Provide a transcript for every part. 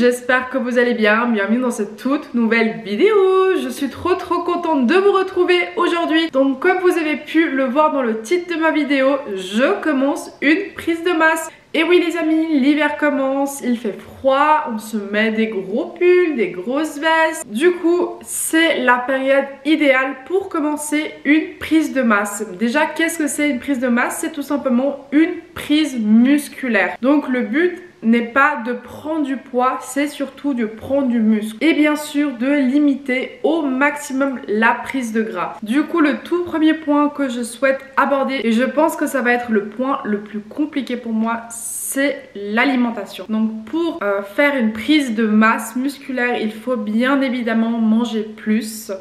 j'espère que vous allez bien. Bienvenue dans cette toute nouvelle vidéo. Je suis trop contente de vous retrouver aujourd'hui. Donc comme vous avez pu le voir dans le titre de ma vidéo, je commence une prise de masse. Et oui les amis, l'hiver commence, il fait froid, on se met des gros pulls, des grosses vestes. Du coup, c'est la période idéale pour commencer une prise de masse. Déjà, qu'est-ce que c'est une prise de masse? C'est tout simplement une prise musculaire. Donc le but n'est pas de prendre du poids, c'est surtout de prendre du muscle. Et bien sûr, de limiter au maximum la prise de gras. Du coup, le tout premier point que je souhaite aborder, et je pense que ça va être le point le plus compliqué pour moi, c'est l'alimentation. Donc pour faire une prise de masse musculaire, il faut bien évidemment manger plus.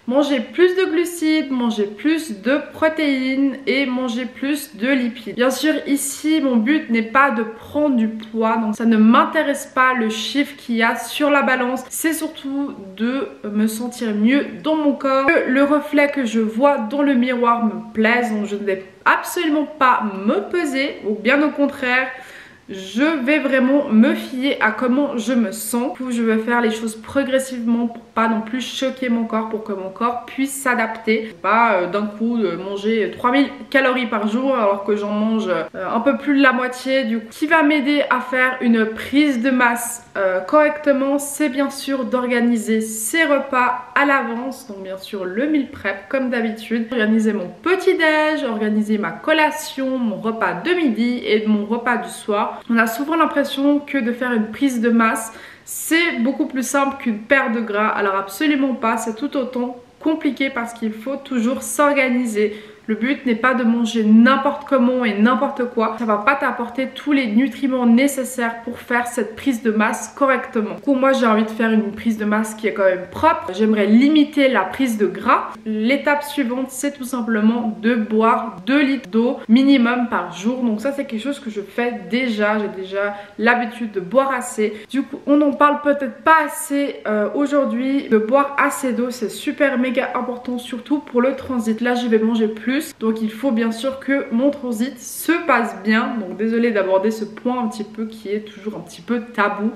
Manger plus de glucides, manger plus de protéines et manger plus de lipides. Bien sûr, ici, mon but n'est pas de prendre du poids, donc ça ne m'intéresse pas le chiffre qu'il y a sur la balance. C'est surtout de me sentir mieux dans mon corps, que le reflet que je vois dans le miroir me plaise. Donc je ne vais absolument pas me peser, ou bien au contraire, je vais vraiment me fier à comment je me sens. Du coup, je vais faire les choses progressivement pour pas non plus choquer mon corps, pour que mon corps puisse s'adapter. Pas d'un coup manger 3000 calories par jour alors que j'en mange un peu plus de la moitié. Du coup, ce qui va m'aider à faire une prise de masse correctement, c'est bien sûr d'organiser ses repas à l'avance. Donc bien sûr le meal prep comme d'habitude. Organiser mon petit déj, organiser ma collation, mon repas de midi et mon repas du soir. On a souvent l'impression que de faire une prise de masse, c'est beaucoup plus simple qu'une perte de gras. Alors absolument pas, c'est tout autant compliqué parce qu'il faut toujours s'organiser. Le but n'est pas de manger n'importe comment et n'importe quoi. Ça va pas t'apporter tous les nutriments nécessaires pour faire cette prise de masse correctement. Du coup, moi j'ai envie de faire une prise de masse qui est quand même propre. J'aimerais limiter la prise de gras. L'étape suivante, c'est tout simplement de boire 2 litres d'eau minimum par jour. Donc ça, c'est quelque chose que je fais déjà. J'ai déjà l'habitude de boire assez. Du coup, on n'en parle peut-être pas assez aujourd'hui. De boire assez d'eau, c'est super méga important, surtout pour le transit. Là, je vais manger plus. Donc il faut bien sûr que mon transit se passe bien. Donc désolée d'aborder ce point un petit peu qui est toujours un petit peu tabou.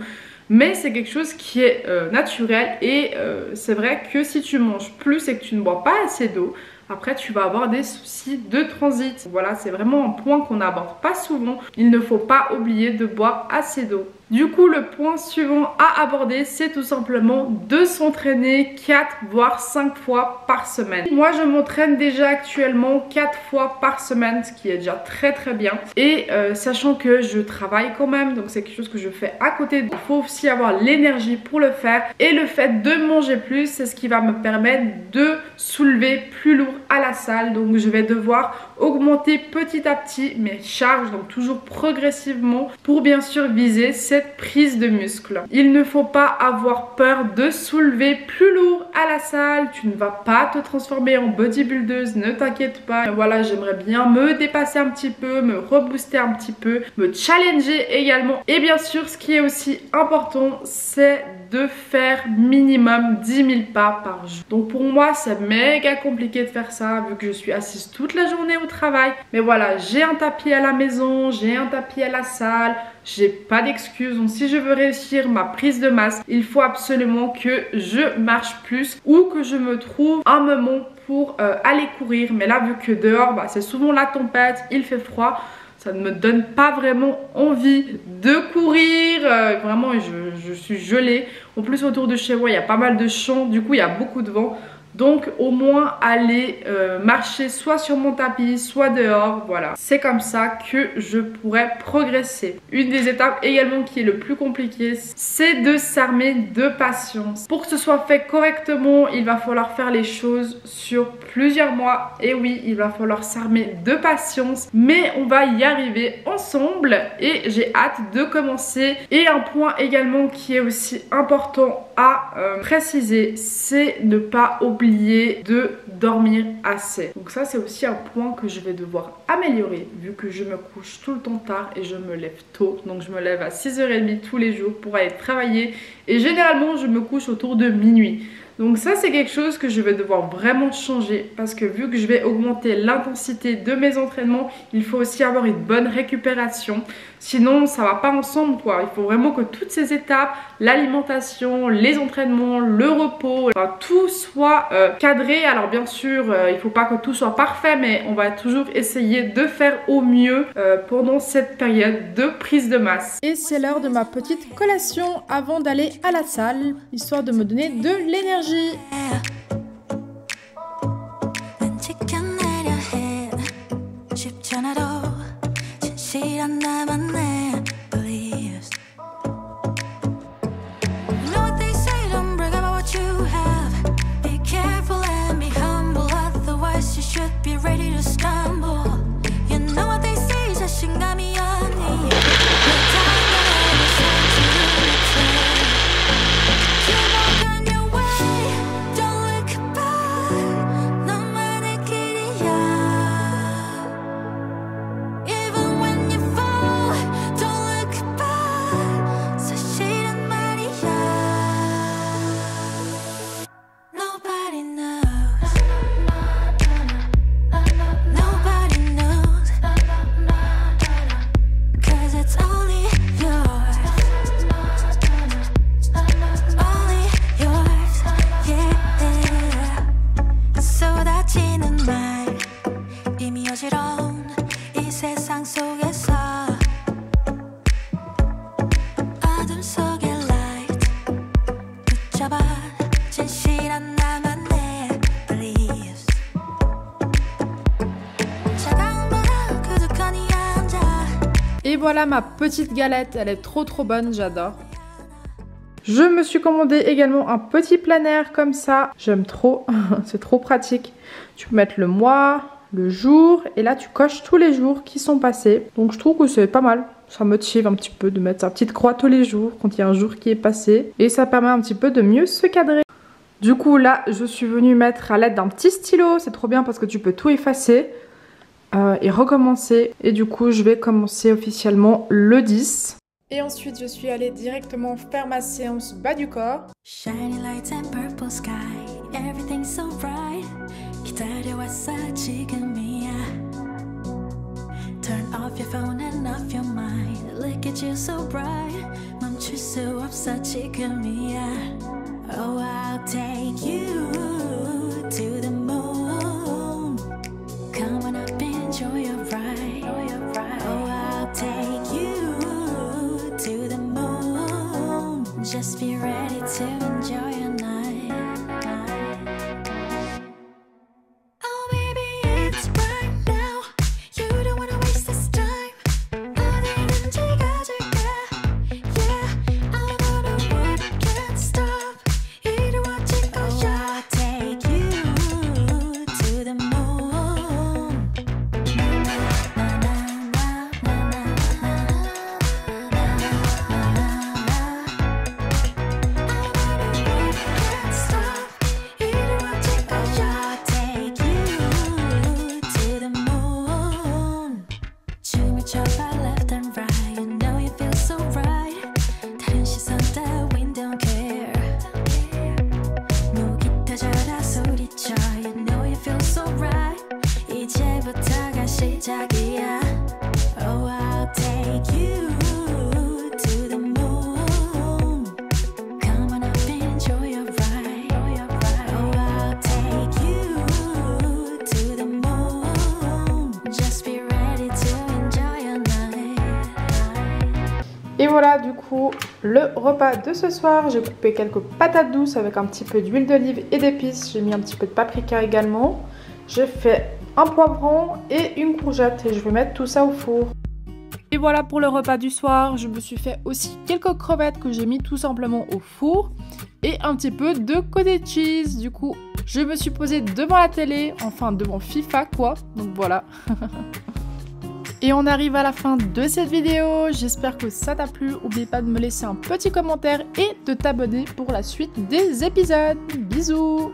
Mais c'est quelque chose qui est naturel. Et c'est vrai que si tu manges plus et que tu ne bois pas assez d'eau, après tu vas avoir des soucis de transit. Voilà, c'est vraiment un point qu'on n'aborde pas souvent. Il ne faut pas oublier de boire assez d'eau. Du coup, le point suivant à aborder, c'est tout simplement de s'entraîner 4 voire 5 fois par semaine. Moi, je m'entraîne déjà actuellement 4 fois par semaine, ce qui est déjà très bien. Et sachant que je travaille quand même, donc c'est quelque chose que je fais à côté. Il faut aussi avoir l'énergie pour le faire. Et le fait de manger plus, c'est ce qui va me permettre de soulever plus lourd à la salle. Donc je vais devoir augmenter petit à petit mes charges, donc toujours progressivement, pour bien sûr viser cette prise de muscle. Il ne faut pas avoir peur de soulever plus lourd à la salle. Tu ne vas pas te transformer en bodybuildeuse, ne t'inquiète pas. Voilà, j'aimerais bien me dépasser un petit peu, me rebooster un petit peu, me challenger également. Et bien sûr, ce qui est aussi important, c'est de faire minimum 10 000 pas par jour. Donc pour moi, c'est méga compliqué de faire ça vu que je suis assise toute la journée au travail. Mais voilà, j'ai un tapis à la maison, j'ai un tapis à la salle. J'ai pas d'excuses. Donc si je veux réussir ma prise de masse, il faut absolument que je marche plus ou que je me trouve un moment pour aller courir. Mais là, vu que dehors, c'est souvent la tempête, il fait froid, ça ne me donne pas vraiment envie de courir. Vraiment, je suis gelée. En plus, autour de chez moi, il y a pas mal de champs. Du coup, il y a beaucoup de vent. Donc au moins aller marcher soit sur mon tapis, soit dehors, voilà. C'est comme ça que je pourrais progresser. Une des étapes également qui est le plus compliquée, c'est de s'armer de patience. Pour que ce soit fait correctement, il va falloir faire les choses sur plusieurs mois. Et oui, il va falloir s'armer de patience, mais on va y arriver ensemble et j'ai hâte de commencer. Et un point également qui est aussi important à préciser, c'est ne pas oublier de dormir assez. Donc ça, c'est aussi un point que je vais devoir améliorer vu que je me couche tout le temps tard et je me lève tôt. Donc je me lève à 6h30 tous les jours pour aller travailler et généralement je me couche autour de minuit. Donc ça c'est quelque chose que je vais devoir vraiment changer parce que vu que je vais augmenter l'intensité de mes entraînements, il faut aussi avoir une bonne récupération. Sinon ça va pas ensemble quoi. Il faut vraiment que toutes ces étapes, l'alimentation, les entraînements, le repos, enfin, tout soit cadré. Alors bien sûr il faut pas que tout soit parfait, mais on va toujours essayer de faire au mieux pendant cette période de prise de masse. Et c'est l'heure de ma petite collation avant d'aller à la salle, histoire de me donner de l'énergie. Et voilà ma petite galette, elle est trop bonne, j'adore. Je me suis commandé également un petit planner comme ça, j'aime trop, c'est trop pratique. Tu peux mettre le mois, le jour, et là tu coches tous les jours qui sont passés. Donc je trouve que c'est pas mal, ça motive un petit peu de mettre sa petite croix tous les jours quand il y a un jour qui est passé. Et ça permet un petit peu de mieux se cadrer. Du coup là, je suis venue mettre à l'aide d'un petit stylo, c'est trop bien parce que tu peux tout effacer. Et recommencer. Et du coup je vais commencer officiellement le 10. Et ensuite je suis allée directement faire ma séance bas du corps. Shiny lights and purple sky, everything's so bright. 기다려왔어 지금이야. Turn off your phone and off your mind. Look at you so bright. 멈출 수 없어 지금이야. Oh, I'll take you to the moon. Come on up, enjoy your ride. Oh, I'll take you to the moon. Just be ready to enjoy your night. Oh, baby, it's right now. You don't wanna waste this time. 어디든지 가줄게. Yeah, I'm on a road, can't stop. 이루어질 거야. I'll take you to the moon. 시작이야. Oh, I'll take you to the moon. Come on up, enjoy your ride. Oh, I'll take you to the moon. Just be ready to enjoy your night. Et voilà du coup le repas de ce soir. J'ai coupé quelques patates douces avec un petit peu d'huile d'olive et d'épices. J'ai mis un petit peu de paprika également. J'ai fait un poivron et une courgette et je vais mettre tout ça au four. Et voilà pour le repas du soir. Je me suis fait aussi quelques crevettes que j'ai mis tout simplement au four et un petit peu de cottage cheese. Du coup, je me suis posée devant la télé, enfin devant FIFA quoi. Donc voilà. Et on arrive à la fin de cette vidéo. J'espère que ça t'a plu. N'oublie pas de me laisser un petit commentaire et de t'abonner pour la suite des épisodes. Bisous!